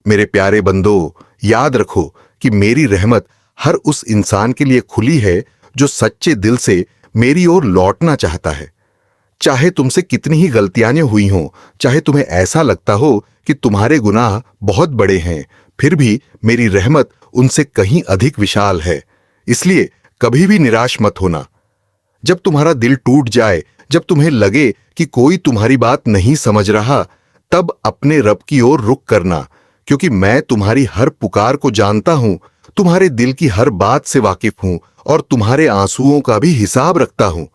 मेरे प्यारे बंदो, याद रखो कि मेरी रहमत हर उस इंसान के लिए खुली है जो सच्चे दिल से मेरी ओर लौटना चाहता है। चाहे तुमसे कितनी ही गलतियां हुई हों, चाहे तुम्हें ऐसा लगता हो कि तुम्हारे गुनाह बहुत बड़े हैं, फिर भी मेरी रहमत उनसे कहीं अधिक विशाल है। इसलिए कभी भी निराश मत होना। जब तुम्हारा दिल टूट जाए, जब तुम्हें लगे कि कोई तुम्हारी बात नहीं समझ रहा, तब अपने रब की ओर रुख करना, क्योंकि मैं तुम्हारी हर पुकार को जानता हूं, तुम्हारे दिल की हर बात से वाकिफ हूं और तुम्हारे आंसुओं का भी हिसाब रखता हूं।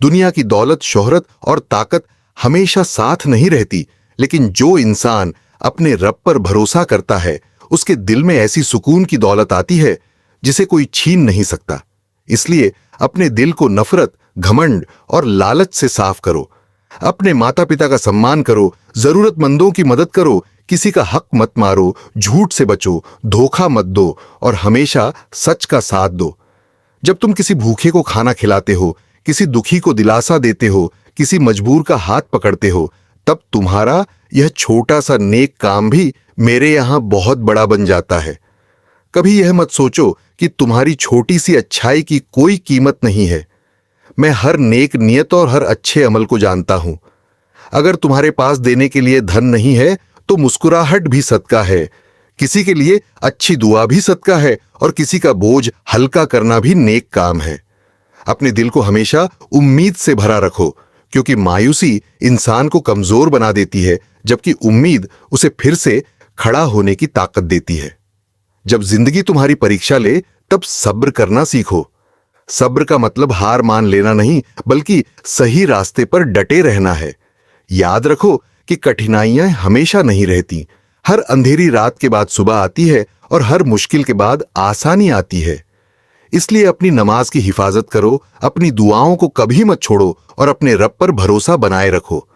दुनिया की दौलत, शोहरत और ताकत हमेशा साथ नहीं रहती, लेकिन जो इंसान अपने रब पर भरोसा करता है, उसके दिल में ऐसी सुकून की दौलत आती है जिसे कोई छीन नहीं सकता। इसलिए अपने दिल को नफरत, घमंड और लालच से साफ करो। अपने माता पिता का सम्मान करो, जरूरतमंदों की मदद करो, किसी का हक मत मारो, झूठ से बचो, धोखा मत दो और हमेशा सच का साथ दो। जब तुम किसी भूखे को खाना खिलाते हो, किसी दुखी को दिलासा देते हो, किसी मजबूर का हाथ पकड़ते हो, तब तुम्हारा यह छोटा सा नेक काम भी मेरे यहां बहुत बड़ा बन जाता है। कभी यह मत सोचो कि तुम्हारी छोटी सी अच्छाई की कोई कीमत नहीं है। मैं हर नेक नियत और हर अच्छे अमल को जानता हूं। अगर तुम्हारे पास देने के लिए धन नहीं है, तो मुस्कुराहट भी सदका है। किसी के लिए अच्छी दुआ भी सदका है और किसी का बोझ हल्का करना भी नेक काम है। अपने दिल को हमेशा उम्मीद से भरा रखो, क्योंकि मायूसी इंसान को कमजोर बना देती है, जबकि उम्मीद उसे फिर से खड़ा होने की ताकत देती है। जब जिंदगी तुम्हारी परीक्षा ले, तब सब्र करना सीखो। सब्र का मतलब हार मान लेना नहीं, बल्कि सही रास्ते पर डटे रहना है। याद रखो कि कठिनाइयां हमेशा नहीं रहती। हर अंधेरी रात के बाद सुबह आती है और हर मुश्किल के बाद आसानी आती है। इसलिए अपनी नमाज की हिफाजत करो, अपनी दुआओं को कभी मत छोड़ो और अपने रब पर भरोसा बनाए रखो।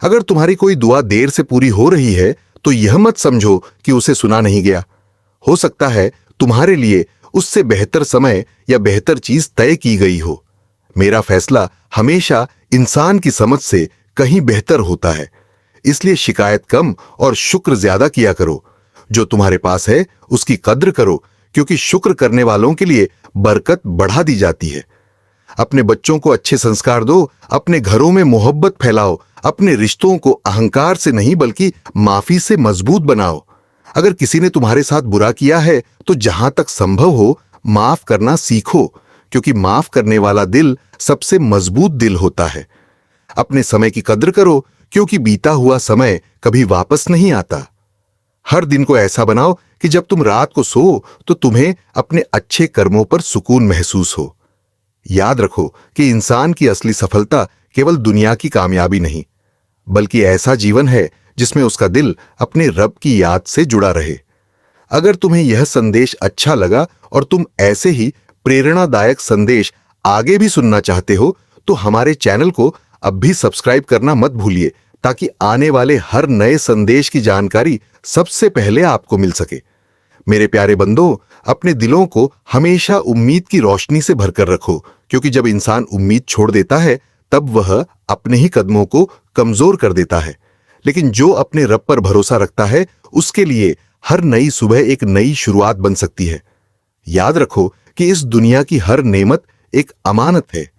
अगर तुम्हारी कोई दुआ देर से पूरी हो रही है, तो यह मत समझो कि उसे सुना नहीं गया। हो सकता है तुम्हारे लिए उससे बेहतर समय या बेहतर चीज तय की गई हो। मेरा फैसला हमेशा इंसान की समझ से कहीं बेहतर होता है। इसलिए शिकायत कम और शुक्र ज्यादा किया करो। जो तुम्हारे पास है उसकी कद्र करो, क्योंकि शुक्र करने वालों के लिए बरकत बढ़ा दी जाती है। अपने बच्चों को अच्छे संस्कार दो, अपने घरों में मोहब्बत फैलाओ, अपने रिश्तों को अहंकार से नहीं बल्कि माफी से मजबूत बनाओ। अगर किसी ने तुम्हारे साथ बुरा किया है, तो जहां तक संभव हो माफ करना सीखो, क्योंकि माफ करने वाला दिल सबसे मजबूत दिल होता है। अपने समय की कद्र करो, क्योंकि बीता हुआ समय कभी वापस नहीं आता। हर दिन को ऐसा बनाओ कि जब तुम रात को सो, तो तुम्हें अपने अच्छे कर्मों पर सुकून महसूस हो। याद रखो कि इंसान की असली सफलता केवल दुनिया की कामयाबी नहीं, बल्कि ऐसा जीवन है जिसमें उसका दिल अपने रब की याद से जुड़ा रहे। अगर तुम्हें यह संदेश अच्छा लगा और तुम ऐसे ही प्रेरणादायक संदेश आगे भी सुनना चाहते हो, तो हमारे चैनल को अब भी सब्सक्राइब करना मत भूलिए, ताकि आने वाले हर नए संदेश की जानकारी सबसे पहले आपको मिल सके। मेरे प्यारे बंदों, अपने दिलों को हमेशा उम्मीद की रोशनी से भरकर रखो, क्योंकि जब इंसान उम्मीद छोड़ देता है, तब वह अपने ही कदमों को कमजोर कर देता है। लेकिन जो अपने रब पर भरोसा रखता है, उसके लिए हर नई सुबह एक नई शुरुआत बन सकती है। याद रखो कि इस दुनिया की हर नेमत एक अमानत है।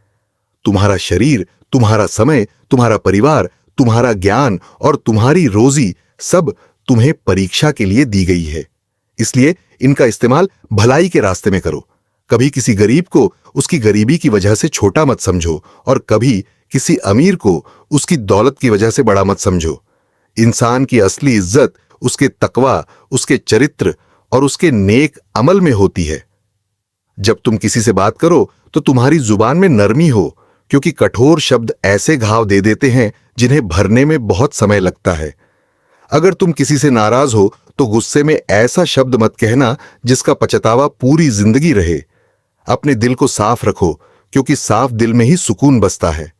तुम्हारा शरीर, तुम्हारा समय, तुम्हारा परिवार, तुम्हारा ज्ञान और तुम्हारी रोजी सब तुम्हें परीक्षा के लिए दी गई है। इसलिए इनका इस्तेमाल भलाई के रास्ते में करो। कभी किसी गरीब को उसकी गरीबी की वजह से छोटा मत समझो और कभी किसी अमीर को उसकी दौलत की वजह से बड़ा मत समझो। इंसान की असली इज्जत उसके तकवा, उसके चरित्र और उसके नेक अमल में होती है। जब तुम किसी से बात करो, तो तुम्हारी जुबान में नरमी हो, क्योंकि कठोर शब्द ऐसे घाव दे देते हैं जिन्हें भरने में बहुत समय लगता है। अगर तुम किसी से नाराज हो, तो गुस्से में ऐसा शब्द मत कहना जिसका पछतावा पूरी जिंदगी रहे। अपने दिल को साफ रखो, क्योंकि साफ दिल में ही सुकून बसता है।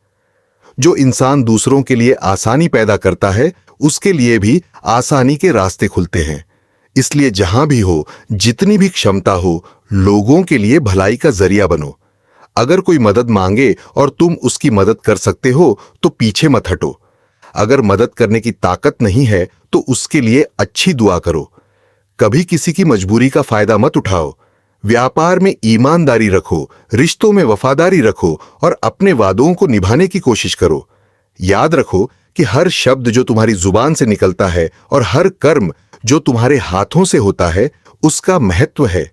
जो इंसान दूसरों के लिए आसानी पैदा करता है, उसके लिए भी आसानी के रास्ते खुलते हैं। इसलिए जहां भी हो, जितनी भी क्षमता हो, लोगों के लिए भलाई का जरिया बनो। अगर कोई मदद मांगे और तुम उसकी मदद कर सकते हो, तो पीछे मत हटो। अगर मदद करने की ताकत नहीं है, तो उसके लिए अच्छी दुआ करो। कभी किसी की मजबूरी का फायदा मत उठाओ। व्यापार में ईमानदारी रखो, रिश्तों में वफादारी रखो और अपने वादों को निभाने की कोशिश करो। याद रखो कि हर शब्द जो तुम्हारी जुबान से निकलता है और हर कर्म जो तुम्हारे हाथों से होता है, उसका महत्व है।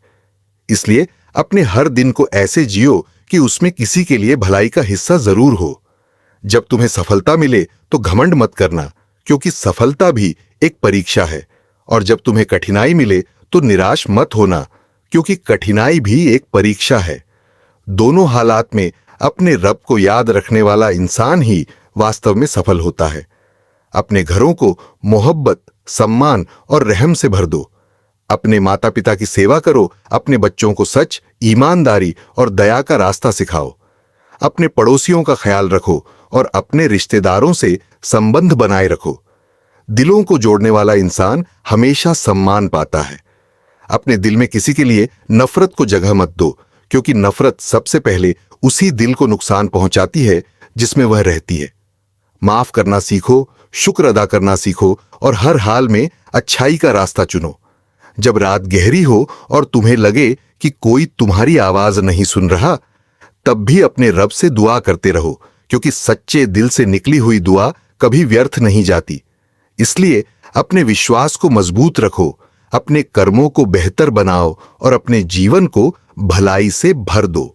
इसलिए अपने हर दिन को ऐसे जियो कि उसमें किसी के लिए भलाई का हिस्सा जरूर हो। जब तुम्हें सफलता मिले तो घमंड मत करना, क्योंकि सफलता भी एक परीक्षा है। और जब तुम्हें कठिनाई मिले तो निराश मत होना, क्योंकि कठिनाई भी एक परीक्षा है। दोनों हालात में अपने रब को याद रखने वाला इंसान ही वास्तव में सफल होता है। अपने घरों को मोहब्बत, सम्मान और रहम से भर दो। अपने माता पिता की सेवा करो, अपने बच्चों को सच, ईमानदारी और दया का रास्ता सिखाओ। अपने पड़ोसियों का ख्याल रखो और अपने रिश्तेदारों से संबंध बनाए रखो। दिलों को जोड़ने वाला इंसान हमेशा सम्मान पाता है। अपने दिल में किसी के लिए नफरत को जगह मत दो, क्योंकि नफरत सबसे पहले उसी दिल को नुकसान पहुंचाती है जिसमें वह रहती है। माफ करना सीखो, शुक्र अदा करना सीखो और हर हाल में अच्छाई का रास्ता चुनो। जब रात गहरी हो और तुम्हें लगे कि कोई तुम्हारी आवाज नहीं सुन रहा, तब भी अपने रब से दुआ करते रहो, क्योंकि सच्चे दिल से निकली हुई दुआ कभी व्यर्थ नहीं जाती। इसलिए अपने विश्वास को मजबूत रखो, अपने कर्मों को बेहतर बनाओ और अपने जीवन को भलाई से भर दो।